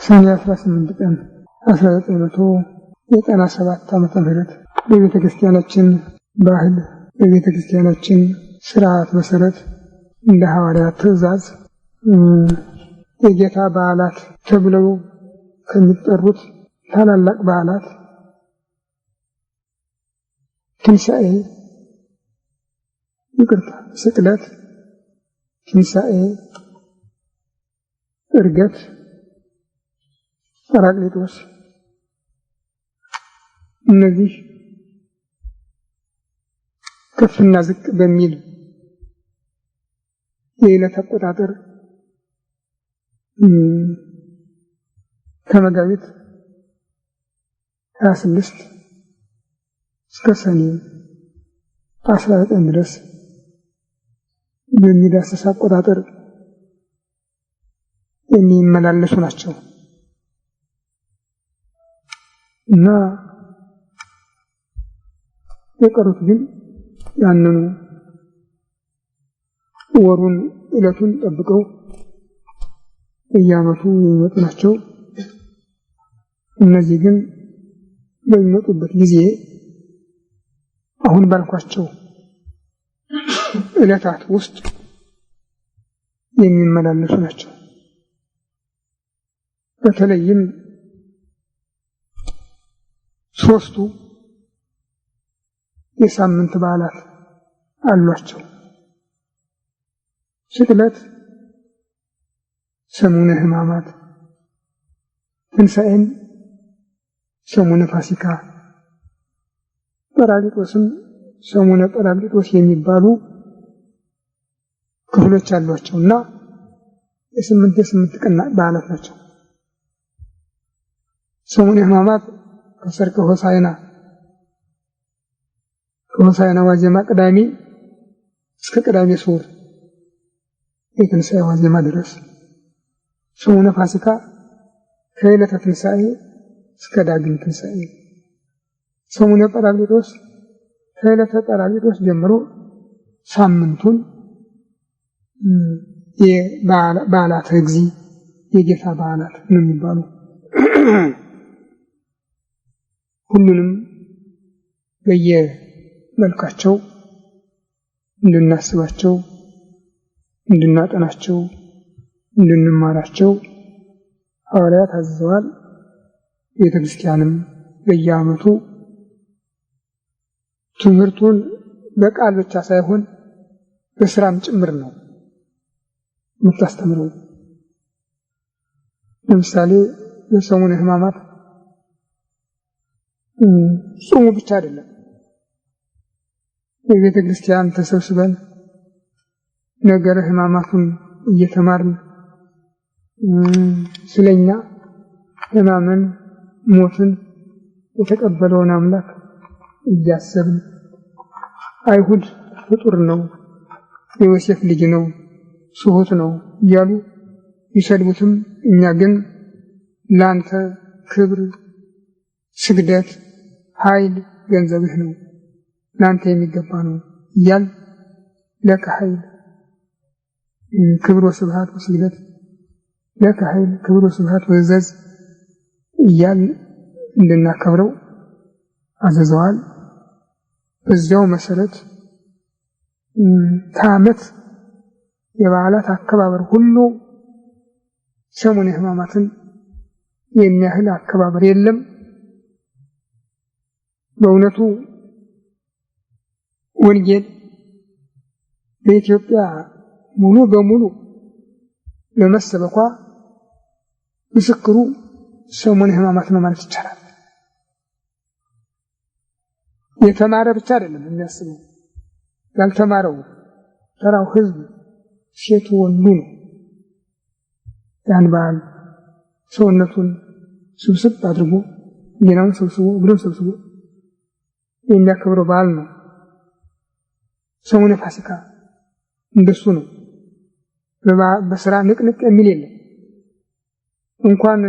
ሰኔ 18 ቀን 1997 ዓመተ ምህረት በቤተ ክርስቲያናችን ባህል በቤተ ክርስቲያናችን ስርዓት መሰረት እንደ ሐዋርያት ትእዛዝ የጌታ በዓላት ተብለው ከሚጠሩት ታላላቅ በዓላት ትንሣኤ፣ ስቅለት፣ ትንሣኤ፣ ዕርገት፣ ጰራቅሊጦስ እነዚህ ከፍና ዝቅ በሚል የዕለት አቆጣጠር ከመጋቢት 26 እስከ ሰኔ 19 ድረስ በሚዳሰስ አቆጣጠር የሚመላለሱ ናቸው እና የቀሩት ግን ያንኑ ወሩን ዕለቱን ጠብቀው በየዓመቱ የሚመጡ ናቸው። እነዚህ ግን በሚመጡበት ጊዜ አሁን ባልኳቸው ዕለታት ውስጥ የሚመላለሱ ናቸው። በተለይም ሶስቱ የሳምንት በዓላት አሏቸው። ስቅለት፣ ሰሙነ ሕማማት፣ ትንሣኤን ሰሙነ ፋሲካ፣ ጰራቅሊጦስም ሰሙነ ጰራቅሊጦስ የሚባሉ ክፍሎች አሏቸውና የስምንት ቀን በዓላት ናቸው። ሰሙነ ሕማማት ከሰርቀ ሆሳዕና ከሆሳዕና ዋዜማ ቅዳሜ እስከ ቅዳሜ ስዑር የትንሣኤ ዋዜማ ድረስ፣ ሰሙነ ፋሲካ ከዕለተ ትንሣኤ እስከ ዳግም ትንሣኤ፣ ሰሙነ ጰራቅሊጦስ ከዕለተ ጰራቅሊጦስ ጀምሮ ሳምንቱን የበዓላተ እግዚእ የጌታ በዓላት ነው የሚባሉ። ሁሉንም በየመልካቸው እንድናስባቸው፣ እንድናጠናቸው፣ እንድንማራቸው ሐዋርያት አዘዋል። ቤተ ክርስቲያንም በየዓመቱ ትምህርቱን በቃል ብቻ ሳይሆን በስራም ጭምር ነው የምታስተምረው። ለምሳሌ በሰሙነ ሕማማት ጾሙ ብቻ አይደለም። በቤተ ክርስቲያን ተሰብስበን ነገረ ሕማማቱን እየተማርን ስለኛ ሕማምን፣ ሞትን የተቀበለውን አምላክ እያሰብን አይሁድ ፍጡር ነው፣ የዮሴፍ ልጅ ነው፣ ስሁት ነው እያሉ ይሰድቡትም፣ እኛ ግን ላንተ ክብር፣ ስግደት፣ ኃይል ገንዘብህ ነው፣ ላንተ የሚገባ ነው እያል ለከ ኃይል ክብር ወስብሐት ወስግደት ለከ ኃይል ክብር ወስብሐት ወዘዝ እያል እንድናከብረው አዘዘዋል። በዚያው መሰረት ከዓመት የበዓላት አከባበር ሁሉ ሰሙነ ሕማማትን የሚያህል አከባበር የለም። በእውነቱ ወንጌል በኢትዮጵያ ሙሉ በሙሉ ለመሰበኳ ምስክሩ ሰሙነ ሕማማት ነው ማለት ይቻላል። የተማረ ብቻ አይደለም የሚያስበው፣ ያልተማረው ተራው ሕዝብ ሴቱ ወንዱ ነው ያን በዓል ሰውነቱን ስብስብ አድርጎ ሌላውን ሰብስቦ እግሩን ሰብስቦ የሚያከብረው በዓል ነው። ሰሙነ ፋሲካ እንደሱ ነው። በስራ ንቅንቅ የሚል የለም። እንኳን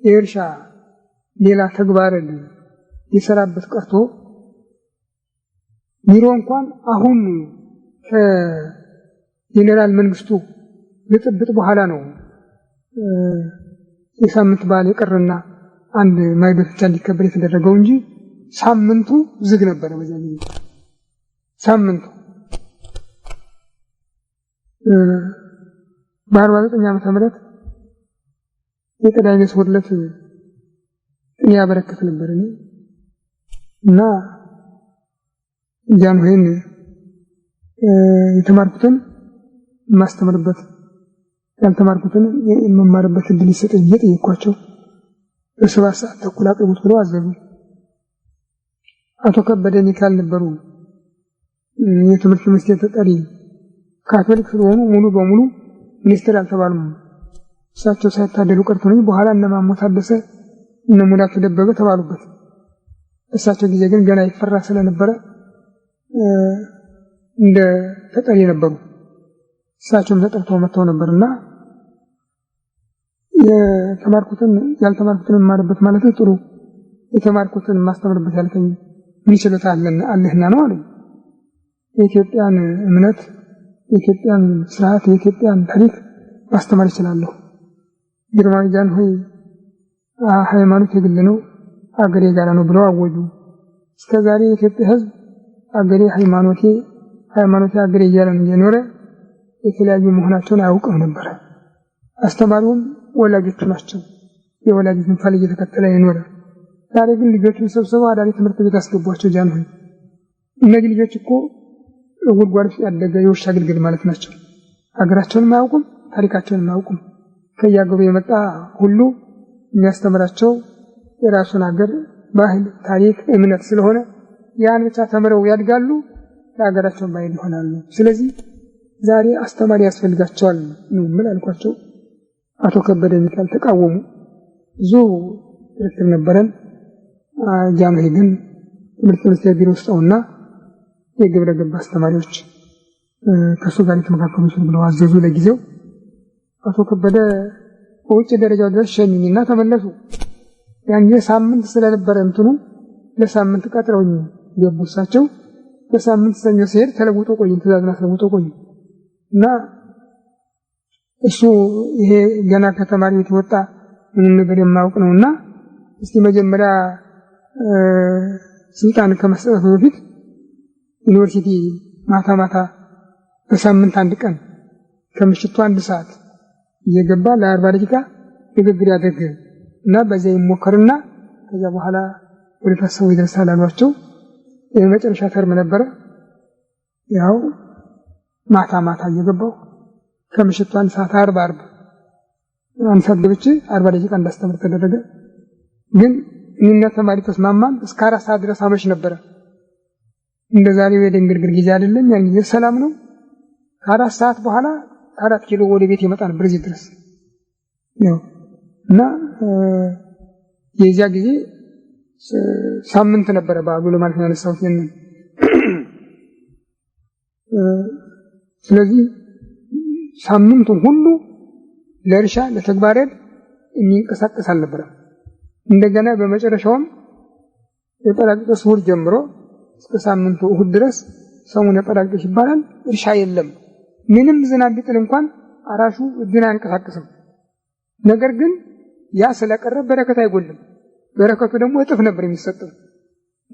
የእርሻ ሌላ ተግባርን የሰራበት ቀርቶ ቢሮ እንኳን አሁን ከጄኔራል መንግስቱ ብጥብጥ በኋላ ነው የሳምንት በዓል የቀረና አንድ ማይበት ብቻ እንዲከበር የተደረገው እንጂ ሳምንቱ ዝግ ነበር። በዚያ ጊዜ ሳምንቱ በ49 ዓመተ ምህረት የቅዳሜ ዕለት እኔ ያበረከት ነበር እና ጃንሆይን የተማርኩትን ማስተምርበት ያልተማርኩትን የመማርበት እድል ይሰጠኝ እየጠየኳቸው በ7 ሰዓት ተኩል አቅርቡት ብለው አዘዙ። አቶ ከበደ ሚካኤል ነበሩ የትምህርት ሚኒስቴር ተጠሪ። ካቶሊክ ስለሆኑ ሙሉ በሙሉ ሚኒስትር አልተባሉም። እሳቸው ሳይታደሉ ቀርቶ ነው። በኋላ እነ ማሞ ታደሰ እነ ሙላቱ ደበበ ተባሉበት። እሳቸው ጊዜ ግን ገና ይፈራ ስለነበረ እንደ ተጠሪ ነበሩ። እሳቸውም ተጠርተው መጥተው ነበርና የተማርኩትን ያልተማርኩትን ማረበት ማለት ጥሩ የተማርኩትን ማስተምርበት ያልከኝ ምን ችሎታ አለህና ነው አሉ። የኢትዮጵያን እምነት፣ የኢትዮጵያን ስርዓት፣ የኢትዮጵያን ታሪክ ማስተማር እችላለሁ። ግርማዊ ጃንሆይ ሃይማኖት የግል ነው አገሬ ጋር ነው ብለው አወጁ። እስከዛሬ የኢትዮጵያ ሕዝብ አገሬ ሃይማኖቴ አገሬ እያለ እየኖረ የተለያዩ መሆናቸውን አያውቅም ነበር። አስተማሪውም ወላጆቹ ናቸው። የወላጆቹን ፈለግ እየተከተለ የኖረ። ዛሬ ግን ልጆቹን ሰብስበው አዳሪ ትምህርት ቤት አስገቧቸው ጃንሆይ። እነዚህ ልጆች እኮ ጉድጓድ ያደገ የውሻ ግልግል ማለት ናቸው። ሀገራቸውን አያውቁም፣ ታሪካቸውን አያውቁም። ከያገሩ የመጣ ሁሉ የሚያስተምራቸው የራሱን ሀገር ባህል፣ ታሪክ፣ እምነት ስለሆነ ያን ብቻ ተምረው ያድጋሉ፣ ለሀገራቸው ባይል ይሆናሉ። ስለዚህ ዛሬ አስተማሪ ያስፈልጋቸዋል ነው ምን አልኳቸው። አቶ ከበደ ሚካኤል ተቃወሙ። ብዙ ክርክር ነበረን። ጃንሆይ ግን ትምህርት ሚኒስቴር ቢሮ ውስጥና የግብረ ገብ አስተማሪዎች ከሱ ጋር የተመካከሉ ብለው አዘዙ። ለጊዜው አቶ ከበደ በውጭ ደረጃው ድረስ ሸኙኝና ተመለሱ። ያን ሳምንት ስለነበረ እንትኑ ለሳምንት ቀጥረውኝ ገቡ። እሳቸው በሳምንት ሰኞ ሲሄድ ተለውጦ ቆይ ትእዛዝና ተለውጦ ቆይ እና እሱ ይሄ ገና ከተማሪ ቤት ወጣ ምንም ነገር የማያውቅ ነውና እስቲ መጀመሪያ ስልጣን ከመስጠቱ በፊት ዩኒቨርሲቲ ማታ በሳምንት አንድ ቀን ከምሽቱ 1 ሰዓት እየገባ ለ40 ደቂቃ ንግግር ያደርግ እና በዚያ ይሞከርና ከዛ በኋላ ወደ ታሰቡ ይደርሳል አሏቸው። የመጨረሻ ተርም ነበረ። ያው ማታ እየገባው ከምሽቱ 1 ሰዓት 40 አንሳት ገብቼ 40 ደቂቃ እንዳስተምር ተደረገ። ግን እኔና ተማሪ ተስማማን። እስከ 4 ሰዓት ድረስ አመሽ ነበረ። እንደዛሬው የድንግርግር ጊዜ አይደለም። ያን ጊዜ ሰላም ነው። ከ4 ሰዓት በኋላ 4 ኪሎ ወደ ቤት ይመጣ ነበር እዚህ ድረስ ነው እና የዚያ ጊዜ ሳምንት ነበረ በዓሉ ለማለት ያነሳሁት የነን። ስለዚህ ሳምንቱን ሁሉ ለእርሻ ለተግባር የሚንቀሳቀስ አልነበረም። እንደገና በመጨረሻውም የጰራቅሊጦስ እሑድ ጀምሮ እስከ ሳምንቱ እሑድ ድረስ ሰሙነ ጰራቅሊጦስ ይባላል። እርሻ የለም። ምንም ዝናብ ቢጥል እንኳን አራሹ እጁን አያንቀሳቅስም። ነገር ግን ያ ስለቀረ በረከት አይጎልም። በረከቱ ደግሞ እጥፍ ነበር የሚሰጠው።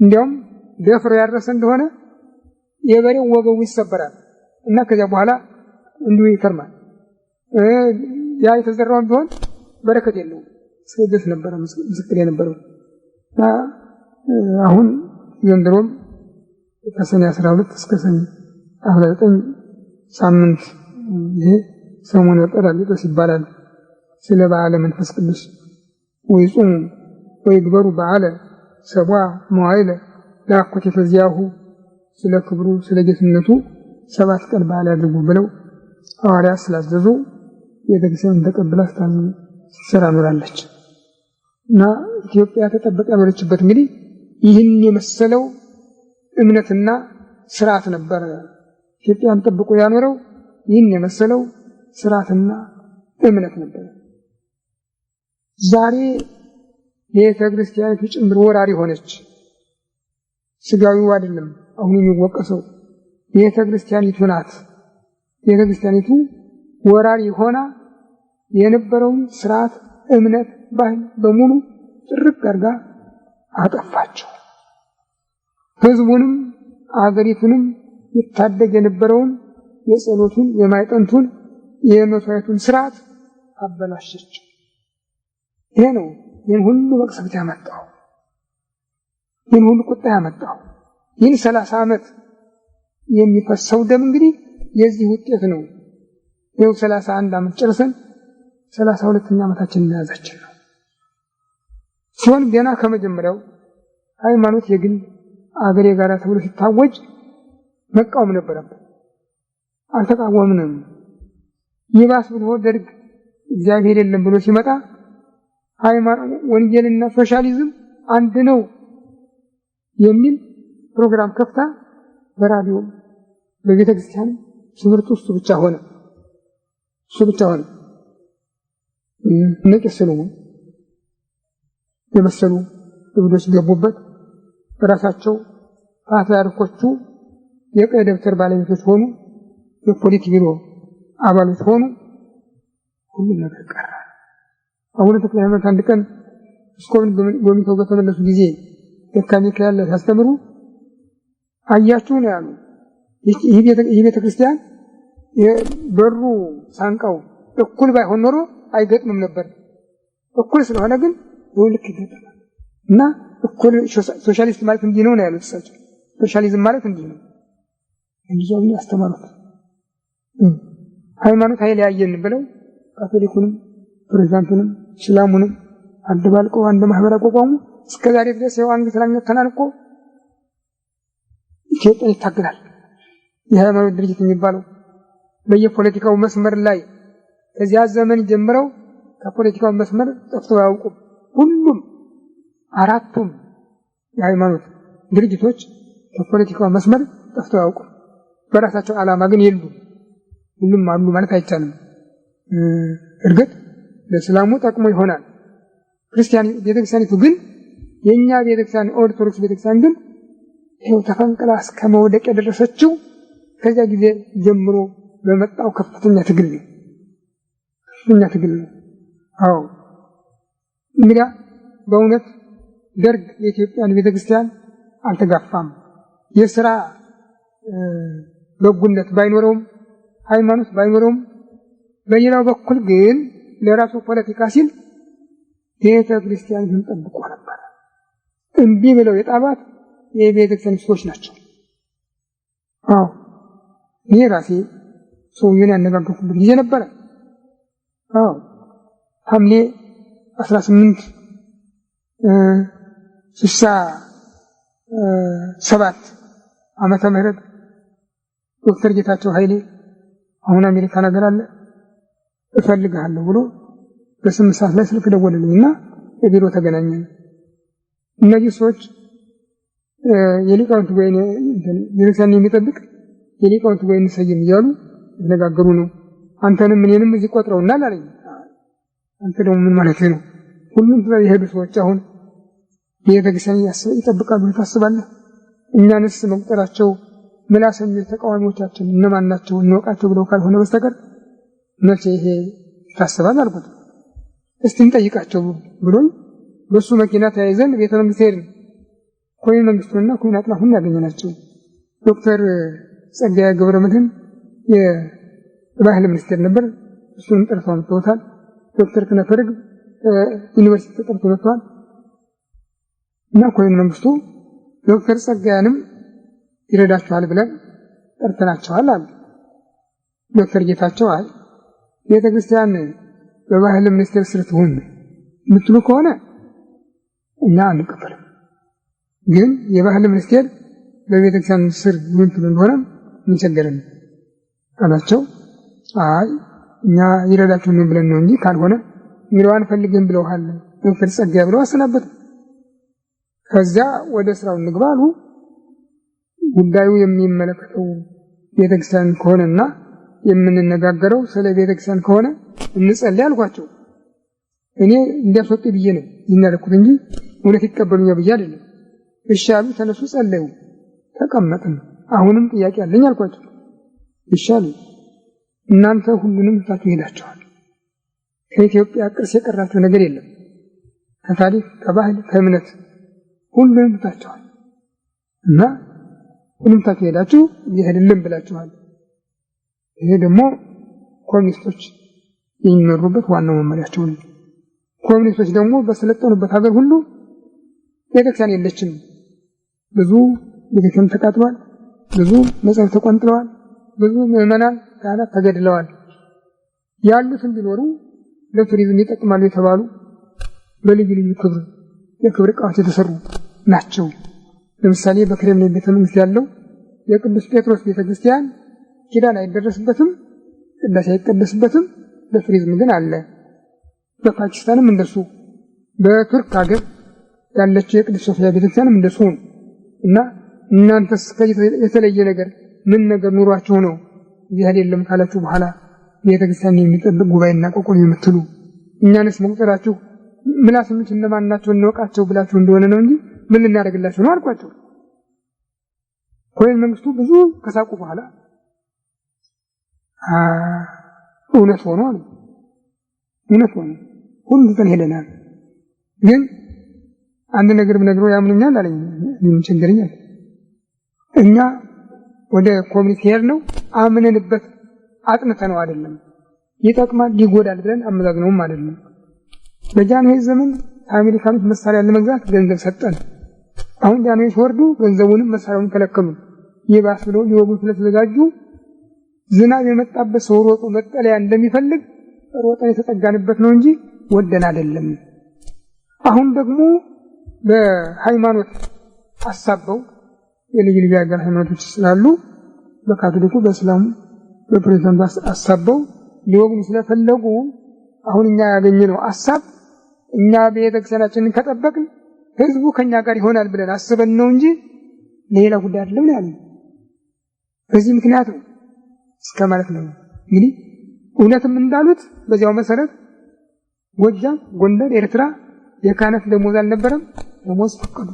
እንዲያውም ደፍሮ ያረሰ እንደሆነ የበሬው ወገቡ ይሰበራል እና ከዚያ በኋላ እንዲሁ ይከርማል። ያ የተዘራውን ቢሆን በረከት የለውም። ስለዚህ ነበር ምስክር የነበረው። አሁን ዘንድሮም ከሰኔ 12 እስከ ሰኔ 19 ሳምንት ይሄ ሰሙነ ጰራቅሊጦስ ይባላል። ስለ በዓለ መንፈስ ቅዱስ ወይጹም ወይግበሩ በዓለ ሰብአ መዋዕለ ለአኮቴተ ዚአሁ፣ ስለ ክብሩ ስለ ጌትነቱ 7 ቀን በዓል ያድርጉ ብለው ሐዋርያት ስላዘዙ የቤተክርስቲያን ተቀብላ ስትሰራ ኖራለች እና ኢትዮጵያ ተጠበቀ ያለችበት እንግዲህ ይህን የመሰለው እምነትና ስርዓት ነበር። ኢትዮጵያን ጠብቆ ያኖረው ይህን የመሰለው ስርዓትና እምነት ነበር። ዛሬ የቤተክርስቲያኒቱ ጭምር ወራሪ ሆነች። ስጋዊው አይደለም አሁን የሚወቀሰው የቤተክርስቲያኒቱ ናት። የቤተክርስቲያኒቱ ወራሪ ሆና የነበረውን ስርዓት እምነት ባህል በሙሉ ጥርቅ አድርጋ አጠፋቸው። ህዝቡንም አገሪቱንም ይታደግ የነበረውን የጸሎቱን የማይጠንቱን የመስዋዕቱን ስርዓት አበላሸችው። ይሄ ነው ይህን ሁሉ መቅሰፍት ያመጣው፣ ይህን ሁሉ ቁጣ ያመጣው። ይህን 30 ዓመት የሚፈሰው ደም እንግዲህ የዚህ ውጤት ነው። ይኸው 31 ዓመት ጨርሰን 32ኛ ዓመታችንን መያዛችን ነው ሲሆን ገና ከመጀመሪያው ሃይማኖት የግል አገር የጋራ ተብሎ ሲታወጅ መቃወም ነበረበት። አልተቃወምንም። ይባስ ብሎ ደርግ እግዚአብሔር የለም ብሎ ሲመጣ ሃይማኖት ወንጌልና ሶሻሊዝም አንድ ነው የሚል ፕሮግራም ከፍታ በራዲዮ በቤተ ክርስቲያን ትምህርት ውስጥ ብቻ ሆነ። ነጭ ሰሎሞን የመሰሉ እብዶች ገቡበት። ራሳቸው ፓትርያርኮቹ የቀይ ደብተር ባለቤቶች ሆኑ፣ የፖሊት ቢሮ አባሎች ሆኑ። ሁሉም ነገር ቀረ። አቡነ ተክለ ሃይማኖት አንድ ቀን እስኮን ጎብኝተው በተመለሱ ጊዜ ሚካኤል ሲያስተምሩ አያችሁ ነው ያሉ። ይህ ቤተ ክርስቲያን በሩ ሳንቃው እኩል ባይሆን ኖሮ አይገጥምም ነበር። እኩል ስለሆነ ግን ልክ ይገጥማል እና እኩል ሶሻሊስት ማለት እንዲህ ነው ያሉት እሳቸው። ሶሻሊዝም ማለት እንዲህ ነው እንዲያው ያስተማሩት። ሃይማኖት አይለያየን ብለው ካቶሊኩንም ፕሮቴስታንቱንም እስላሙንም አደባልቀው አንድ ማህበር አቋቋሙ። እስከዛሬ ድረስ ያው አንገት ለአንገት ተናንቆ ኢትዮጵያ ይታገላል። የሃይማኖት ድርጅት የሚባለው በየፖለቲካው መስመር ላይ ከዚያ ዘመን ጀምረው ከፖለቲካው መስመር ጠፍተው አያውቁም። ሁሉም አራቱም የሃይማኖት ድርጅቶች ከፖለቲካው መስመር ጠፍተው አያውቁም። በራሳቸው ዓላማ ግን የሉም። ሁሉም አሉ ማለት አይቻልም። እርግጥ ለእስላሙ ጠቅሞ ይሆናል። ክርስቲያን ቤተክርስቲያኒቱ ግን የኛ ቤተክርስቲያን ኦርቶዶክስ ቤተክርስቲያን ግን ይሄው ተፈንቅላ እስከ መውደቅ የደረሰችው ከዚያ ጊዜ ጀምሮ በመጣው ከፍተኛ ትግል ነው። አዎ እንግዲህ በእውነት ደርግ የኢትዮጵያን ቤተክርስቲያን አልተጋፋም። የሥራ በጉነት ባይኖረውም ሃይማኖት ባይኖረውም በሌላው በኩል ግን ለራሱ ፖለቲካ ሲል ቤተክርስቲያንን ጠብቆ ነበር። እንቢ ብለው የጣባት የቤተክርስቲያን ሰዎች ናቸው። አዎ እኔ ራሴ ሰውዬውን ያነጋገርኩበት ጊዜ ነበረ። አዎ ሐምሌ 18 67 ዓመተ ምህረት ዶክተር ጌታቸው ኃይሌ አሁን አሜሪካ ነገር አለ እፈልግሃለሁ ብሎ በ8 ሰዓት ላይ ስልክ ደወለልኝና በቢሮ ተገናኘን። እነዚህ ሰዎች የሊቃውንት ጉባኤ ቤተክርስቲያን የሚጠብቅ የሊቃውንት ጉባኤ እንሰይም እያሉ የተነጋገሩ ነው። አንተንም እኔንም እዚህ ቆጥረውናል አለኝ። አንተ ደግሞ ምን ማለት ነው? ሁሉም የሄዱ ሰዎች አሁን ቤተክርስቲያን ይጠብቃሉ ታስባለህ? እኛንስ መቁጠራቸው ምላሰኞች ተቃዋሚዎቻችን እነማን ናቸው እንወቃቸው ብለው ካልሆነ በስተቀር መቼ ይሄ ታስባል አልኩት። እስቲ እንጠይቃቸው ብሎኝ በሱ መኪና ተያይዘን ቤተ መንግስት ሄድን። ኮይን መንግስቱና ኮይን አጥናፉን ያገኘናቸው ዶክተር ጸጋዬ ገብረመድህን የባህል ሚኒስቴር ነበር። እሱን ጠርተው መጥተዋል። ዶክተር ከነፈርግ ዩኒቨርሲቲ ተጠርተው መጥተዋል እና ኮይን መንግስቱ ዶክተር ጸጋዬንም ይረዳቸዋል ብለን ጠርተናቸዋል አሉ። ዶክተር ጌታቸው አይ ቤተክርስቲያን በባህል ሚኒስቴር ስር ትሁን የምትሉ ከሆነ እኛ አንቀበልም፣ ግን የባህል ሚኒስቴር በቤተክርስቲያን ስር ይሁን እንደሆነ እንቸገረን አላቸው። አይ እኛ ይረዳችሁ ነው ብለን ነው እንጂ ካልሆነ ይረዋን ፈልገን ብለውሃል ዶክተር ጸጋዬ ብለው አሰናበቱ። ከዚያ ወደ ስራው እንግባሉ። ጉዳዩ የሚመለከተው ቤተክርስቲያን ከሆነና የምንነጋገረው ስለ ቤተክርስቲያን ከሆነ እንጸልይ አልኳቸው። እኔ እንዲያስወጡ ብዬ ነው ይናረኩት እንጂ እውነት ይቀበሉኛል ብዬ አይደለም። እሺ አሉ። ተነሱ፣ ጸለዩ፣ ተቀመጥን። አሁንም ጥያቄ አለኝ አልኳቸው። እሺ አሉ። እናንተ ሁሉንም ታችሁ ሄዳችኋል። ከኢትዮጵያ ቅርስ የቀራቸው ነገር የለም። ከታሪክ፣ ከባህል፣ ከእምነት ሁሉንም ታቸዋል እና ሁሉም ታቸው ሄዳችሁ ይሄድልን ብላችኋል። ይሄ ደግሞ ኮሚኒስቶች የሚመሩበት ዋናው መመሪያቸው ነው። ኮሚኒስቶች ደግሞ በሰለጠኑበት ሀገር ሁሉ ቤተክርስቲያን የለችም። ብዙ ቤተክርስቲያን ተቃጥሏል፣ ብዙ መጻሕፍት ተቆንጥለዋል፣ ብዙ ምዕመናን ካህናት ተገድለዋል። ያሉትን ቢኖሩ ለቱሪዝም ይጠቅማሉ የተባሉ በልዩ ልዩ የክብር ዕቃዎች የተሰሩ ናቸው። ለምሳሌ በክሬምሊን ቤተመንግስት ያለው የቅዱስ ጴጥሮስ ቤተክርስቲያን ኪዳን አይደረስበትም፣ ቅዳሴ አይቀደስበትም፣ ለቱሪዝም ግን አለ። በፓኪስታንም እንደሱ፣ በቱርክ ሀገር ያለችው የቅዱስ ሶፊያ ቤተክርስቲያንም እንደሱ ነው። እና እናንተስ የተለየ ነገር ምን ነገር ኑሯችሁ ነው እዚህ አይደለም ካላችሁ በኋላ ቤተክርስቲያን የሚጠብቅ ጉባኤና ቆቆም የምትሉ እኛንስ መቁጠራችሁ ምላስምች እነማን ናቸው እንወቃቸው ብላችሁ እንደሆነ ነው እንጂ ምን ልናደርግላችሁ ነው አልኳቸው። ኮሎኔል መንግስቱ ብዙ ከሳቁ በኋላ እውነት ሆኖ አሉ። እውነት ሆኖ ሁሉ ተን ሄደናል። ግን አንድ ነገር ብነግረው ያምኑኛል አለኝ። ምን ቸገረኛል። እኛ ወደ ኮሚኒቲ ሄድ ነው አምነንበት አጥንተነው አይደለም፣ ይጠቅማል ይጎዳል ብለን አመዛዝነውም አይደለም። በጃንሆይ ዘመን አሜሪካኖች መሳሪያ ለመግዛት ገንዘብ ሰጠን። አሁን ጃንሆይ ወርዱ ገንዘቡንም መሳሪያውን ከለከሉ። ይባስ ብለው ሊወጉ ስለተዘጋጁ ዝናብ የመጣበት ሰው ሮጦ መጠለያ እንደሚፈልግ ሮጠን የተጠጋንበት ነው እንጂ ወደን አይደለም። አሁን ደግሞ በሃይማኖት አሳበው የልዩ ልዩ ሀገር ሃይማኖቶች ስላሉ በካቶሊኩ፣ በእስላሙ፣ በፕሮቴስታንቱ አሳበው ሊወጉ ስለፈለጉ አሁን እኛ ያገኘነው ሐሳብ እኛ ቤተክርስቲያናችንን ከጠበቅን ህዝቡ ከኛ ጋር ይሆናል ብለን አስበን ነው እንጂ ሌላ ጉዳይ አይደለም ነው ያለው። በዚህ ምክንያት ነው እስከ ማለት ነው። እንግዲህ እውነትም እንዳሉት በዚያው መሰረት ጎጃም፣ ጎንደር፣ ኤርትራ የካህናት ደሞዝ አልነበረም፣ ደሞዝ ፈቀዱ።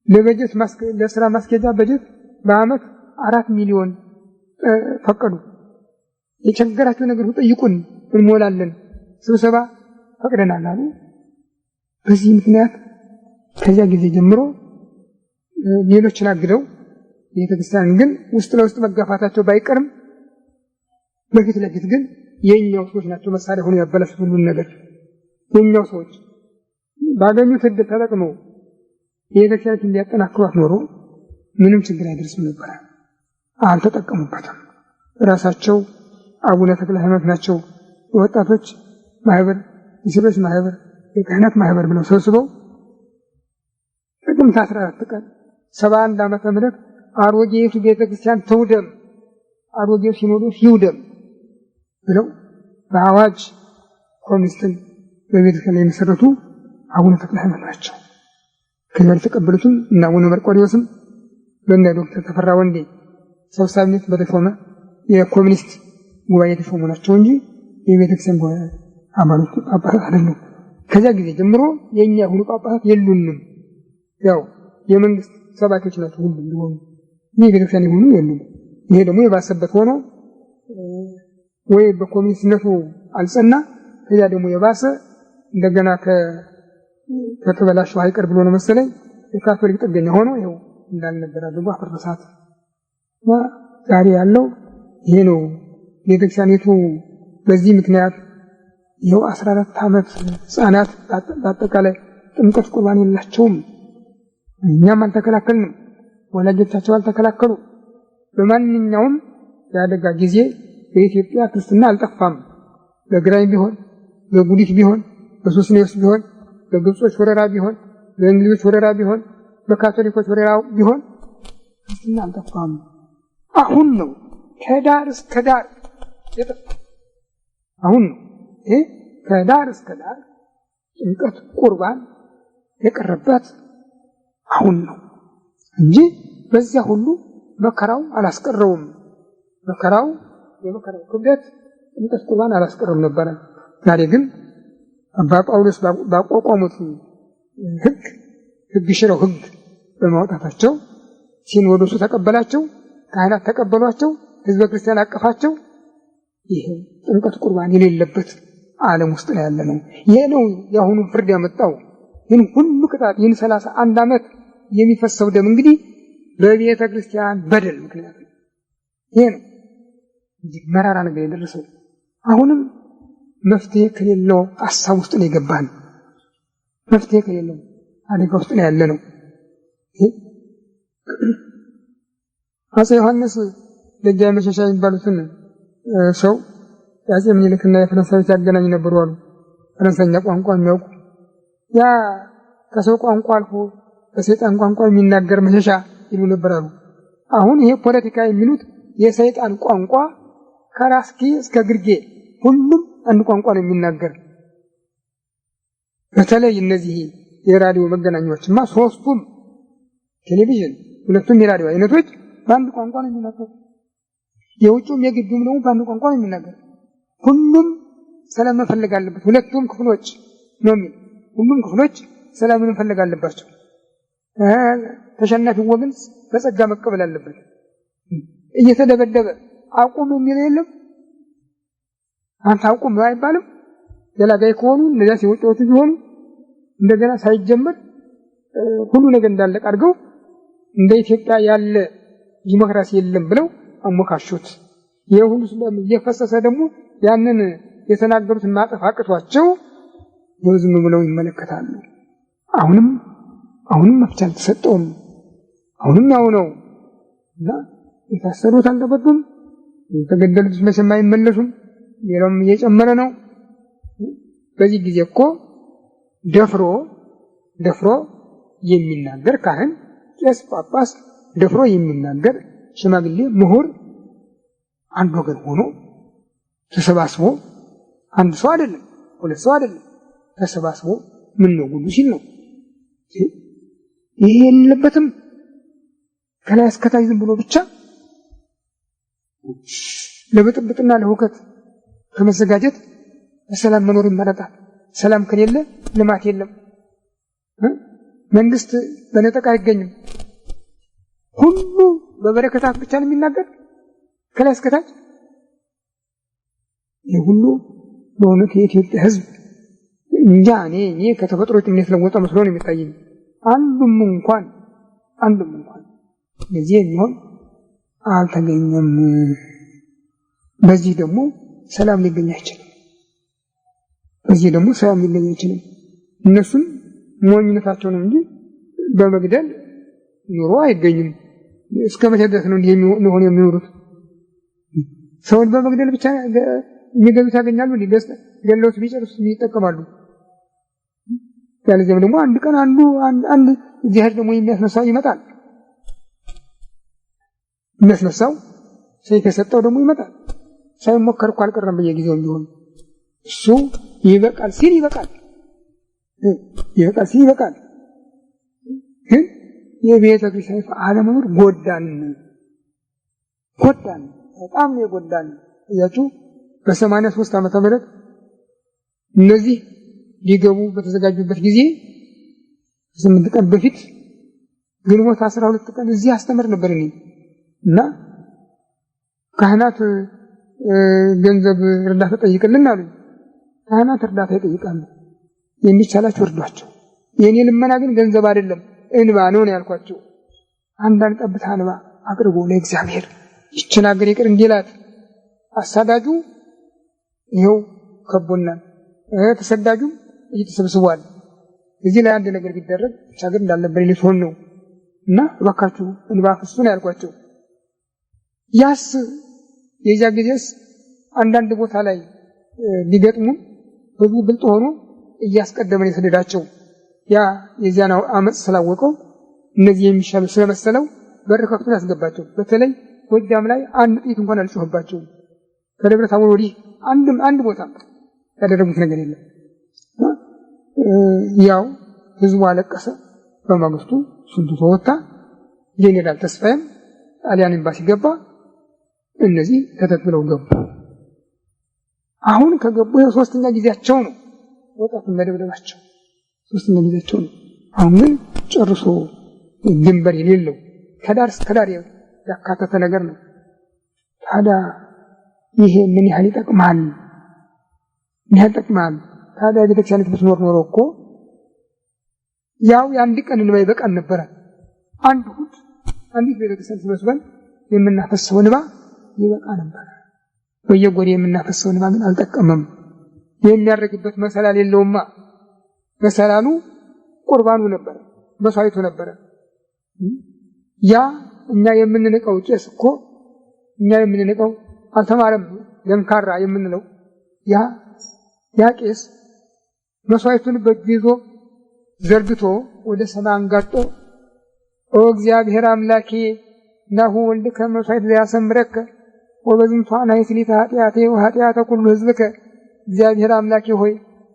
ለበጀት ለስራ ማስኬጃ በጀት በአመት 4 ሚሊዮን ፈቀዱ። የቸገራችሁ ነገር ጠይቁን እንሞላለን፣ ስብሰባ ፈቅደናል አሉ። በዚህ ምክንያት ከዚያ ጊዜ ጀምሮ ሌሎችን አግደው ቤተክርስቲያን ግን ውስጥ ለውስጥ መጋፋታቸው ባይቀርም በፊት ለፊት ግን የኛው ሰዎች ናቸው መሳሪያ ሆኖ ያበላሹት ሁሉን ነገር። የኛው ሰዎች ባገኙት ዕድል ተጠቅመው ቤተክርስቲያን እንዲያጠናክሯት ኖሮ ምንም ችግር አይደርስም ነበር። አልተጠቀሙበትም። ራሳቸው አቡነ ተክለ ሃይማኖት ናቸው የወጣቶች ማህበር፣ የሴቶች ማህበር፣ የካህናት ማህበር ብለው ሰብስበው ጥቅምት 14 ቀን 71 ዓመተ ምህረት አሮጌይቱ ቤተክርስቲያን ትውደም፣ አሮጌው ሲኖዶስ ይውደም ብለው በአዋጅ ኮሚኒስትን በቤተክርስቲያን ላይ የመሰረቱ አቡነ ተክለ ሃይማኖት ናቸው። ከዚያ የተቀበሉትም እና አቡነ መርቆሬዎስም በእነ ዶክተር ተፈራ ወንዴ ሰብሳቢነት በተሾመ የኮሚኒስት ጉባኤ የተሾሙ ናቸው እንጂ የቤተክርስቲያን አባሎች ጳጳሳት አይደሉም። ከዚያ ጊዜ ጀምሮ የኛ ሁሉ ጳጳሳት የሉንም። ያው የመንግስት ሰባኪዎች ናቸው ሁሉ ሊሆኑ የቤተክርስቲያን ይሁኑ የሉም። ይሄ ደግሞ የባሰበት ሆኖ ወይ በኮሚኒስትነቱ አልጸና፣ ከዚያ ደግሞ የባሰ እንደገና ከተበላሸው አይቀር ብሎ ነው መሰለኝ የካቶሊክ ጥገኛ ሆኖ ይኸው እንዳልነበር አድርጎ አፈረሳት። ዛሬ ያለው ይሄ ነው። ቤተክርስቲያኒቱ በዚህ ምክንያት ይኸው 14 ዓመት ህፃናት በአጠቃላይ ጥምቀት ቁርባን የላቸውም። እኛም አልተከላከልንም፣ ወላጆቻቸው አልተከላከሉ። በማንኛውም የአደጋ ጊዜ በኢትዮጵያ ክርስትና አልጠፋም። በግራኝ ቢሆን፣ በጉዲት ቢሆን፣ በሶስኔዎስ ቢሆን፣ በግብጾች ወረራ ቢሆን፣ በእንግሊዞች ወረራ ቢሆን፣ በካቶሊኮች ወረራ ቢሆን ክርስትና አልጠፋም። አሁን ነው ከዳር እስከ ዳር የጠፋ። አሁን ነው ከዳር እስከ ዳር ጥምቀት ቁርባን የቀረበት አሁን ነው እንጂ በዚያ ሁሉ መከራው አላስቀረውም። የመከራው ክብደት ጥምቀት ቁርባን አላስቀረውም ነበረ። ዛሬ ግን አባ ጳውሎስ ባቋቋሙት ህግ ሽረው ህግ በማውጣታቸው ሲኖዶሱ ተቀበላቸው፣ ካህናት ተቀበሏቸው፣ ህዝበ ክርስቲያን አቀፋቸው። ይሄ ጥምቀት ቁርባን የሌለበት ዓለም ውስጥ ነው ያለነው። ይሄ ነው የአሁኑ ፍርድ ያመጣው። ግን ሁሉ ቅጣት ይህን 31 ዓመት የሚፈሰው ደም እንግዲህ በቤተ ክርስቲያን በደል ምክንያት ነው። ይሄ ነው እጅግ መራራ ነገር የደረሰው። አሁንም መፍትሄ ከሌለው ሐሳብ ውስጥ ነው የገባን። መፍትሄ ከሌለው አደጋ ውስጥ ነው ያለነው። አፄ ዮሐንስ ደጃች መሸሻ የሚባሉትን ሰው የአፄ ምኒልክና የፈረንሳይ ሲያገናኝ ነበሩ አሉ። ፈረንሳይኛ ቋንቋ የሚያውቁ ያ ከሰው ቋንቋ አልፎ በሰይጣን ቋንቋ የሚናገር መሸሻ ይሉ ነበር አሉ። አሁን ይሄ ፖለቲካ የሚሉት የሰይጣን ቋንቋ ከራስጌ እስከ ግርጌ ሁሉም አንድ ቋንቋ ነው የሚናገር። በተለይ እነዚህ የራዲዮ መገናኛዎችማ ሶስቱም ቴሌቪዥን፣ ሁለቱም የራዲዮ አይነቶች በአንድ ቋንቋ ነው የሚናገሩ። የውጭውም የግቢውም ነው በአንድ ቋንቋ ነው የሚናገር። ሁሉም ሰላም መፈለግ አለበት። ሁለቱም ክፍሎች ነው የሚል ሁሉም ክፍሎች ሰላምን መፈለግ አለባቸው። ተሸናፊው ወገን በጸጋ መቀበል አለበት። እየተደበደበ አቁም የሚል የለም። አንተ አቁም ነው አይባልም። ገላጋይ ከሆኑ እነዚያ ሲወጣው ቢሆኑ እንደገና ሳይጀመር ሁሉ ነገር እንዳለቀ አድርገው እንደ ኢትዮጵያ ያለ ዲሞክራሲ የለም ብለው አሞካሹት። የሁሉ ስለምን እየፈሰሰ ደግሞ ያንን የተናገሩትን ማጠፍ አቅቷቸው ዝም ብለው ይመለከታሉ። አሁንም መፍቻ አልተሰጠውም። አሁንም ያው ነው እና የታሰሩት አልተፈቱም። የተገደሉት መቼም አይመለሱም። ሌላውም እየጨመረ ነው። በዚህ ጊዜ እኮ ደፍሮ የሚናገር ካህን፣ ቄስ፣ ጳጳስ ደፍሮ የሚናገር ሽማግሌ፣ ምሁር አንድ ወገን ሆኖ ተሰባስቦ አንድ ሰው አይደለም ሁለት ሰው አይደለም ተሰባስቦ ምን ነው ጉዱ ሲል ነው። ይሄ የለበትም። ከላይ እስከታች ዝም ብሎ ብቻ ለብጥብጥና ለሁከት ከመዘጋጀት በሰላም መኖር ይመረጣል። ሰላም ከሌለ ልማት የለም። መንግስት በነጠቃ አይገኝም። ሁሉ በበረከታት ብቻ ነው የሚናገር ከላይ እስከታች። ይህ ሁሉ በእውነት የኢትዮጵያ ሕዝብ እንጃ እኔ ከተፈጥሮ ጥምነት ለወጣ መስሎ ነው የሚታየኝ። አንዱም እንኳን ለዚህ የሚሆን አልተገኘም። በዚህ ደግሞ ሰላም ሊገኝ አይችልም። እነሱም ሞኝነታቸው ነው እንጂ በመግደል ኑሮ አይገኝም። እስከ መቼ ድረስ ነው እንዲህ የሚኖሩት? ሰውን በመግደል ብቻ የሚገዙት ያገኛሉ። ገለውት ቢጨርሱ ይጠቀማሉ። ያለዚያም ደግሞ አንድ ቀን አንድ እግዚአብሔር ደግሞ የሚያስነሳው ይመጣል። የሚያስነሳው ሰይፍ የሰጠው ደግሞ ይመጣል። ሳይሞከር እኮ አልቀረም በየጊዜው ቢሆን እሱ ይበቃል ሲል ይበቃል። ግን የቤተ ክርስቲያን አለመኖር ጎዳን፣ በጣም ነው የጎዳን። እያችሁ በ83 ዓመተ ምህረት እነዚህ ሊገቡ በተዘጋጁበት ጊዜ 8 ቀን በፊት ግንቦት 12 ቀን እዚህ አስተምር ነበር እኔ እና ካህናት ገንዘብ እርዳታ ጠይቅልን አሉ። ካህናት እርዳታ ይጠይቃሉ። የሚቻላቸው እርዷቸው። የኔ ልመና ግን ገንዘብ አይደለም እንባ ነው ያልኳቸው። አንዳንድ ጠብታ እንባ አቅርቦ ለእግዚአብሔር ይችን ሀገር ይቅር እንዲላት። አሳዳጁ ይኸው ከቦናል፣ ተሰዳጁም እየተሰብስቧል። እዚህ ላይ አንድ ነገር ቢደረግ ሀገር እንዳልነበር ሊሆን ነው እና እባካችሁ እንባ ፍሱ ነው ያልኳቸው። ያስ የዚያ ጊዜስ አንዳንድ ቦታ ላይ ሊገጥሙ ብዙ ብልጥ ሆኖ እያስቀደመን የሰደዳቸው ያ የዚያን አመጽ ስላወቀው እነዚህ የሚሻሉ ስለመሰለው በር ከፍቶ ያስገባቸው። በተለይ ጎጃም ላይ አንድ ጥይት እንኳን አልጮህባቸውም። ከደብረ ታቦር ወዲህ አንድ ቦታ ያደረጉት ነገር የለም። ያው ህዝቡ አለቀሰ። በማግስቱ ስንቱ ተወጣ። ጄኔራል ተስፋዬም ጣሊያን ኤምባሲ ገባ። እነዚህ ከተት ብለው ገቡ። አሁን ከገቡ የሶስተኛ ጊዜያቸው ነው ወጣቱን መደብደባቸው፣ ሶስተኛ ጊዜያቸው ነው። አሁን ግን ጨርሶ ድንበር የሌለው ከዳር እስከ ዳር ያካተተ ነገር ነው። ታዲያ ይሄ ምን ያህል ይጠቅማል? ያጠቅማል። ታዲያ ቤተክርስቲያን ብትኖር ኖሮ እኮ ያው የአንድ ቀን እንባ ይበቃን ነበር። አንድ ሁድ አንዲት ቤተክርስቲያን ተሰብስበን የምናፈሰው እንባ ይበቃ ነበር። በየጎሬ የምናፈሰው እንባ ግን አልጠቀመም። የሚያደርግበት መሰላል የለውማ። መሰላሉ ቁርባኑ ነበር፣ መስዋዕቱ ነበር። ያ እኛ የምንንቀው ቄስ እኮ እኛ የምንንቀው አልተማረም ለንካራ የምንለው ያ ቄስ መስዋዕቱን በእጁ ይዞ ዘርግቶ ወደ ሰማይ አንጋጦ ኦ እግዚአብሔር አምላኬ ናሁ ወልድከ መስዋዕት ዘያሰምረከ ወበዝንቱ አናይት ኃጢአቴ ወኃጢአተ ኩሉ ሕዝብከ እግዚአብሔር አምላኬ ሆይ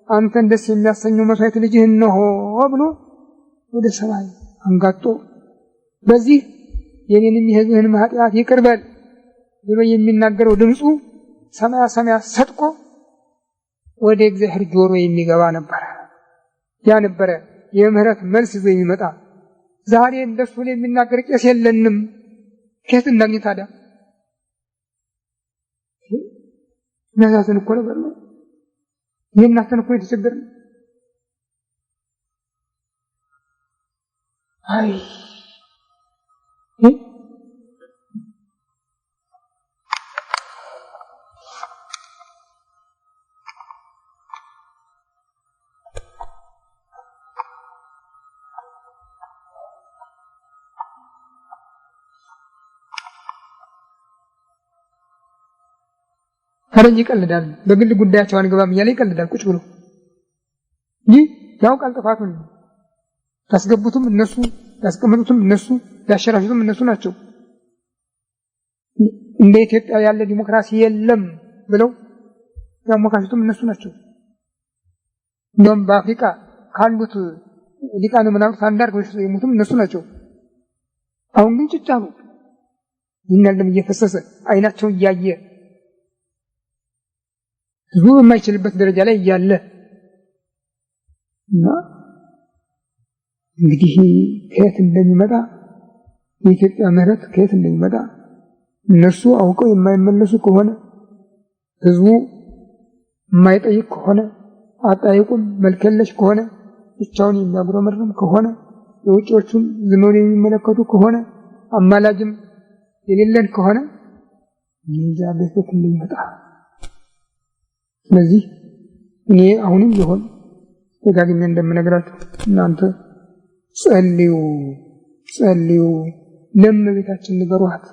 አንተን ደስ የሚያሰኘው መስዋዕት ልጅህ ነው ብሎ ወደ ሰማይ አንጋጦ በዚህ የኔንም የሕዝብህን ኃጢአት ይቅር በል ብሎ የሚናገረው ድምፁ ሰማያ ሰጥቆ ወደ እግዚአብሔር ጆሮ የሚገባ ነበር። ያ ነበር የምህረት መልስ ይዞ የሚመጣ። ዛሬ እንደሱ የሚናገር ቄስ የለንም። ከየት እናግኝ ታዲያ? የሚያሳዝን እኮ ነገር ነው። የእናንተን እኮ የተቸገርን። አይ ፈረንጅ ይቀልዳል። በግል ጉዳያቸው አንገባም እያለ ይቀልዳል ቁጭ ብሎ። ይህ ያውቃል ጥፋቱን። ያስገቡትም እነሱ፣ ያስቀመጡትም እነሱ፣ ያሸራሹትም እነሱ ናቸው። እንደ ኢትዮጵያ ያለ ዲሞክራሲ የለም ብለው ያሞካሹትም እነሱ ናቸው። እንደውም በአፍሪካ ካሉት ሊቃነ መናፍስት አንዳርገው የሞቱም እነሱ ናቸው። አሁን ግን ጭጫ ነው። ይናለም እየፈሰሰ አይናቸው እያየ ህዝቡ በማይችልበት ደረጃ ላይ እያለ እና እንግዲህ ከየት እንደሚመጣ የኢትዮጵያ ምህረት ከየት እንደሚመጣ እነሱ አውቀው የማይመለሱ ከሆነ ህዝቡ የማይጠይቅ ከሆነ አጣይቁም መልከለሽ ከሆነ ብቻውን የሚያጉረመርም ከሆነ የውጪዎቹን ዝም ብለው የሚመለከቱ ከሆነ አማላጅም የሌለን ከሆነ እንጃ በፊት እንደሚመጣ። ስለዚህ እኔ አሁንም ቢሆን ደጋግሜ እንደምነግራችሁ እናንተ ጸልዩ፣ ለእመቤታችን ንገሯት፣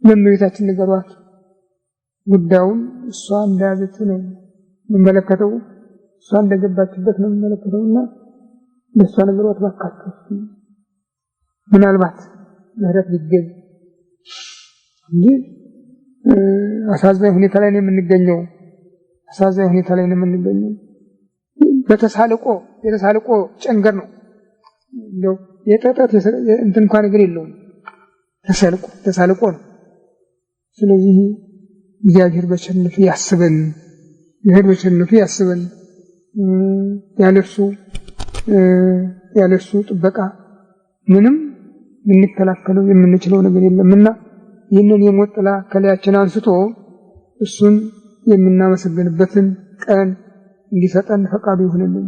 ለእመቤታችን ንገሯት። ጉዳዩን እሷ እንደያዘችው ነው የምመለከተው፣ እሷ እንደገባችበት ነው የምመለከተውና ለእሷ ንገሯት ባካችሁ። ምናልባት ምህረት ሊገኝ እንጂ አሳዛኝ ሁኔታ ላይ ነው የምንገኘው። የተሳልቆ ጨንገር ነው እንደው የጠጠት እንትን እንኳን ነገር የለውም። ተሳልቆ ነው። ስለዚህ እግዚአብሔር በቸርነቱ ያስበን። ያለሱ ጥበቃ ምንም ልንከላከለው የምንችለው ነገር የለምና ይህንን የሞት ጥላ ከላያችን አንስቶ እሱን የምናመሰግንበትን ቀን እንዲሰጠን ፈቃዱ ይሁንልን።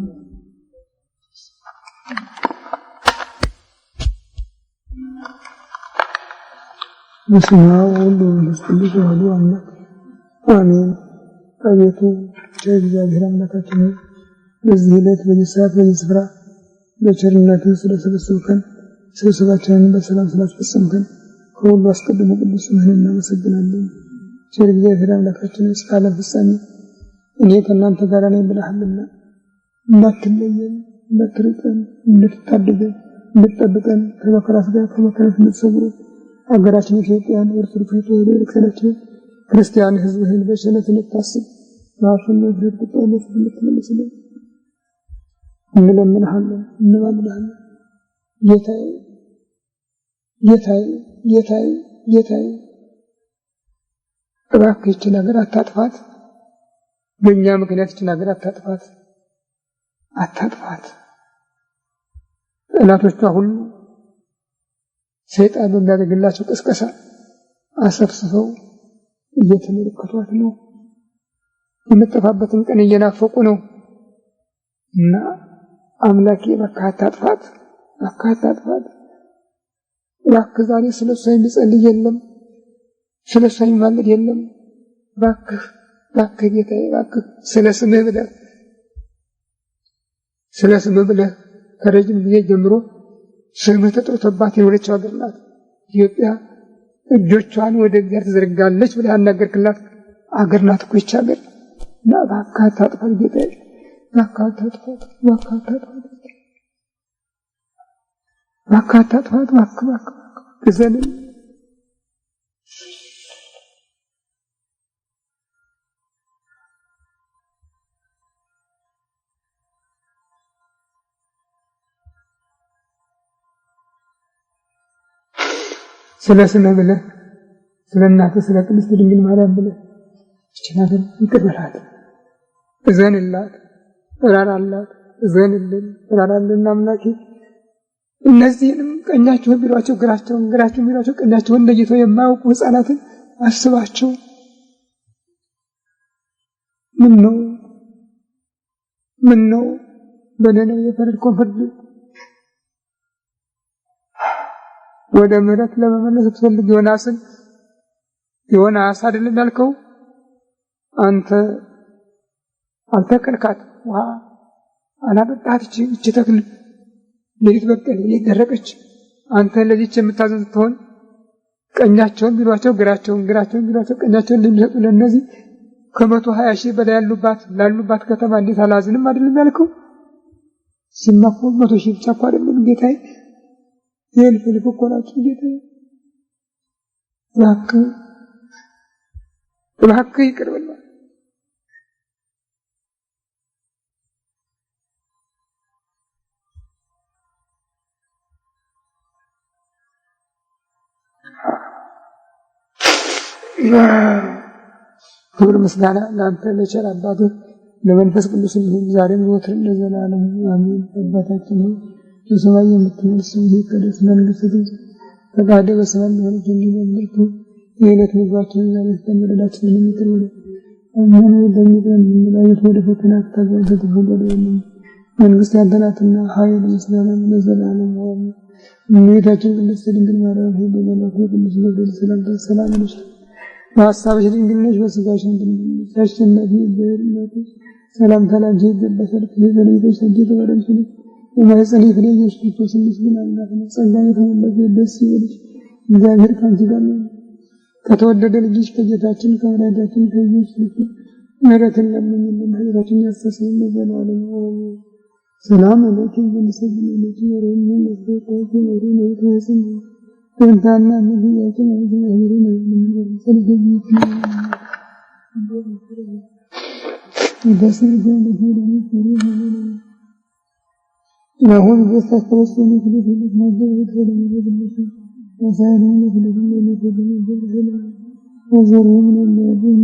በስመ አብ ወወልድ ወመንፈስ ቅዱስ አሐዱ አምላክ አሜን። አቤቱ እግዚአብሔር አምላካችን በዚህ ዕለት በዚህ ሰዓት በዚህ ስፍራ በቸርነትህ ስለሰበሰብከን ስብሰባችንን በሰላም ስላስፈጸምከን ከሁሉ አስቀድሞ ቅዱስ ስምህን እናመሰግናለን። ቸር እግዚአብሔር አምላካችን እስከ ዓለም ፍጻሜ እኔ ከእናንተ ጋር ነኝ ብለሃልና እንዳትለየን፣ እንዳትርቀን፣ እንድትታደገን፣ እንድትጠብቀን ከመከራ ሥጋ ከመከራ ነፍስ እንድትሰውረን አገራችን ኢትዮጵያን ኦርቶዶክስ ተዋሕዶ ቤተክርስቲያን ክርስቲያን ሕዝብህን በቸርነት እንድታስብ በአፍና በፍርድ ቁጣነት እንድትመልስልን እንለምንሃለን፣ እንማልድሃለን። ጌታዬ እባክህ ይህችን ሀገር አታጥፋት። በእኛ ምክንያት ይህችን ሀገር አታጥፋት። ጠላቶቿ ሁሉ ሰይጣን በሚያደርግላቸው ቅስቀሳ አሰፍስፈው እየተመለከቷት ነው። የምትጠፋበትን ቀን እየናፈቁ ነው። እና አምላኬ በካታ አጥፋት እባክህ ዛሬ ስለሷ የሚጸልይ የለም፣ ስለሷ የሚማልድ የለም። እባክህ ጌታዬ እባክህ ስለ ስምህ ብለህ ከረጅም ጊዜ ጀምሮ ስምህ ተጠርቶባት የሆነች ሀገር ናት ኢትዮጵያ። እጆቿን ወደ እግዚአብሔር ትዘረጋለች ብለህ ያናገርክላት ሀገር ናት እኮ ይህች ሀገር። እና እባክህ አታጥፋት ጌታዬ፣ እባክህ አታጥፋት፣ እዘንልን። ስለ ስምህ ብለህ ስለ እናትህ ስለ ቅድስት ድንግል ማርያም ብለህ ይህችን ሀገር ይቅር በላት፣ እዘንላት፣ እራራላት፣ እራራልን አምላኬ። እነዚህንም ቀኛቸውን ቢሏቸው ግራቸውን ቢሏቸው ቀኛቸውን ለይተው የማያውቁ ሕፃናትን አስባቸው። ምን ነው በደህና የፈረድከውን ፍርድ ወደ ምሕረት ለመመለስ ብትፈልግ ዮናስ አይደለም ያልከው? አንተ አልተከልካት፣ ውሃ አላጠጣት። እቺ ተክል ሌሊት በቀል ሌሊት ደረቀች። አንተ ለዚች የምታዘዝ ትሆን ቀኛቸውን ቢሏቸው ግራቸውን ቢሏቸው ቀኛቸውን ለሚሰጡ ለነዚህ 120 ሺህ በላይ ላሉባት ከተማ እንዴት አላዝንም አይደለም ያልከው? ሲማኮ 100 ሺህ ብቻ እኮ አይደለም ጌታዬ፣ የእልፍ እኮ ናቸው ጌታዬ። እባክህ ይቅር በል። ክብር ምስጋና ለአንተ ለቸር አባትህ ለመንፈስ ቅዱስ ይሁን ዛሬም ዘወትርም ለዘላለሙ አሜን። አባታችን ሆይ በሰማይ የምትኖር ስምህ ይቀደስ፣ መንግሥትህ ትምጣ፣ ፈቃድህ በሰማይ እንደሆነች እንዲሁ በምድር ትሁን። የዕለት ምግባችንን ዛሬ ስጠን፣ በደላችንን ይቅር በለን እኛም እንደምንጠይቅ ወደ ፈተና አታግባን፣ ከክፉ አድነን። መንግሥት ያንተ ናትና ኃይል፣ ምስጋና ለዘላለሙ አሜን። እመቤታችን ቅድስት ድንግል ማርያም ሆይ በመልአኩ ቅዱስ ገብርኤል ሰላምታ ሰላም ነሽ። በሐሳብሽ ድንግል ነሽ፣ በሥጋሽም ድንግል ነሽ። አሸናፊ እግዚአብሔር እናት ሰላምታ ላንቺ ይገባሻል። ከሌሎች አንቺ የተባረክሽ ነሽ፣ የማኅፀንሽ ፍሬ ኢየሱስ ክርስቶስ ምስጉን አምላክ ነው። ጸጋን የተሞላሽ ደስ ይበልሽ፣ እግዚአብሔር ከአንቺ ጋር ነው። ከተወደደ ልጅሽ ከጌታችን ከመድኃኒታችን ከኢየሱስ ክርስቶስ ምሕረትን ለምኝልን፣ ኃጢአታችንን ያስተሰርይልን ለዘላለሙ አሜን። ሰላም ለኪ ወንሰግድ ለኪ ወረኝ ለስተቆት ወረኝ ለተሰም እንታና ነብያችን እግዚአብሔር ነው ሰልገኝ በስም ጀምሮ አሁን በስተስተወሰኑ ክልል ነገር ወደሚደረግ ወሳይነን ለክልል ወዘሩን ለብን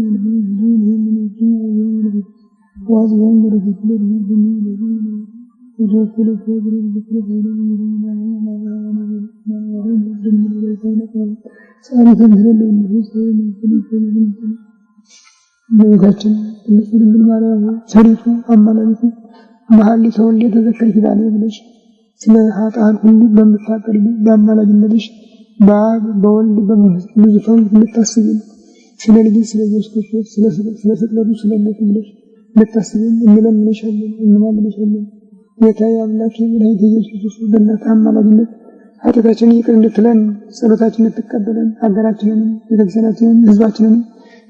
ዋዝያን ወደክልል እመቤታችን ቅድስት ድንግል ማርያም ቸሪቱ አማላጅቱ መሐሌተ ወልደ ተዘከሪ ኪዳነ ብለሽ ስለ ኃጥአን ሁሉ በምታቀርቢ በአማላጅነትሽ በአብ በወልድ በመንፈስ ቅዱስ ዙፋን የምታስቢን ስለ ልጅሽ ስለ ኢየሱስ ክርስቶስ ስለ ስቅለቱ ስለ ሞቱ ብለሽ የምታስቢን እንለምንሻለን፣ እንማልድሻለን። ጌታዬ አምላኬ መድኃኒቴ ኢየሱስ ክርስቶስ በእናትህ አማላጅነት ኃጢአታችንን ይቅር እንድትለን ጸሎታችንን እንድትቀበለን ሀገራችንን ቤተክርስቲያናችንን ሕዝባችንን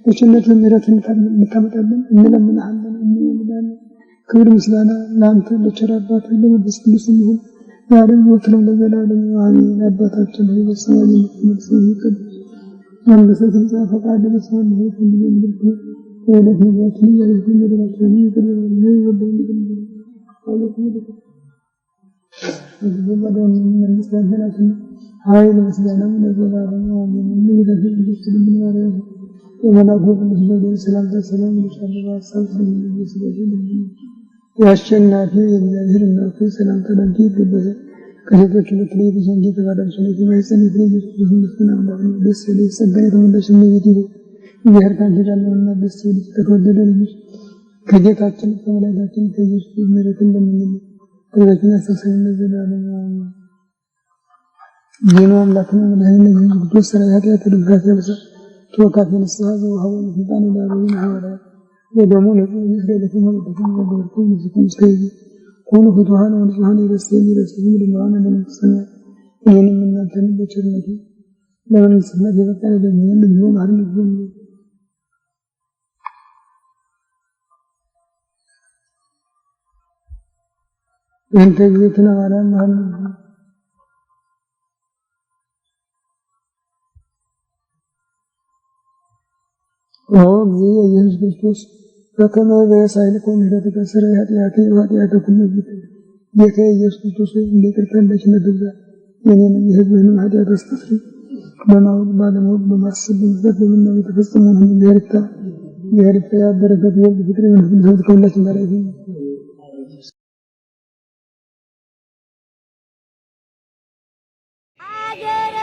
በቸርነትህ ምሕረትህን እንድታመጣልን እንለምንሃለን፣ እንለምንሃለን። ክብር ምስጋና ለአንተ ለቸር አባትህ ለመንፈስ ቅዱስ ይሁን ዛሬም ዘወትርም ለዘላለሙ አሜን። አባታችን ሆይ በሰማይ የምትኖር ስምህ ይቀደስ፣ መንግሥትህ ትምጣ፣ ፈቃድህ በሰማይ እንደሆነች በምድር ትሁን። የዕለት ምግባችንን ዛሬ ስጠን፣ በደላችንን ይቅር በለን መንግሥት ያንተ ናትና ኃይል ምስጋናም ለዘላለሙ አሜን። እመቤታችን ቅድስት ድንግል ማርያም በመልአኩ ቅዱስ ገብርኤል ሰላምታ ሰላም እልሻለሁ፣ በሐሳብሽ ድንግል ነሽ፣ በሥጋሽም ድንግል ነሽ። የአሸናፊ የእግዚአብሔር እናቱ ሰላምታ ላንቺ ይገባሻል። ከሴቶች ሁሉ ተለይተሽ የተባረክሽ ነሽ፣ የማኅፀንሽ ፍሬ ኢየሱስ ክርስቶስ ምስጉን አምላክ ነው። ደስ ያለሽ ጸጋን የተሞላሽ እመቤቴ ሆይ ይሄርካን ይላልና ደስ ይልሽ ከተወደደ ልጅ ከጌታችን ከመላእክታችን ከኢየሱስ ምሕረትን ለምንልን ከቤታችን አስተሳሰብነት ዘላለም የኖ አምላክን ለህነ ቅዱስ ሥራያት ያተደብራት ያበሳ ተወካፍ ንስሐ ዘውሃው ፍጣን ዳሩን ሐዋርያ ወደሙ ለዚህ ለለከም ወደኩም ወደኩም ዝኩም ስከይ ኮኑ ፍቱሃን ወንዙሃን ይረሰኝ ይረሰኝ ለማን ለምሰኛ ይሄንን እናንተን በቸርነቱ ለመንግስትና የበቃለ ደግሞ እንደሚሆን አርን ይሁን እንተ ጌታና ማርያም ማን ኢየሱስ ክርስቶስ በከመ በሳይልኮም ምህረትከ ሥራይ ኃጢአተ ኩሉ ጌታ ኢየሱስ ክርስቶስ እንደ ይቅርታ እንደ ቸርነት ብዛት የኔንም የሕዝብህንም ኃጢአት አስተስርይ በማወቅ ባለማወቅ በማሰብ በመስራት በመናገር የተፈጸመውን ሁሉ የይቅርታ በረከት የወልድ ፍቅር የመንፈስ ቅዱስ ከሁላችን ጋር ይሁን። አገረ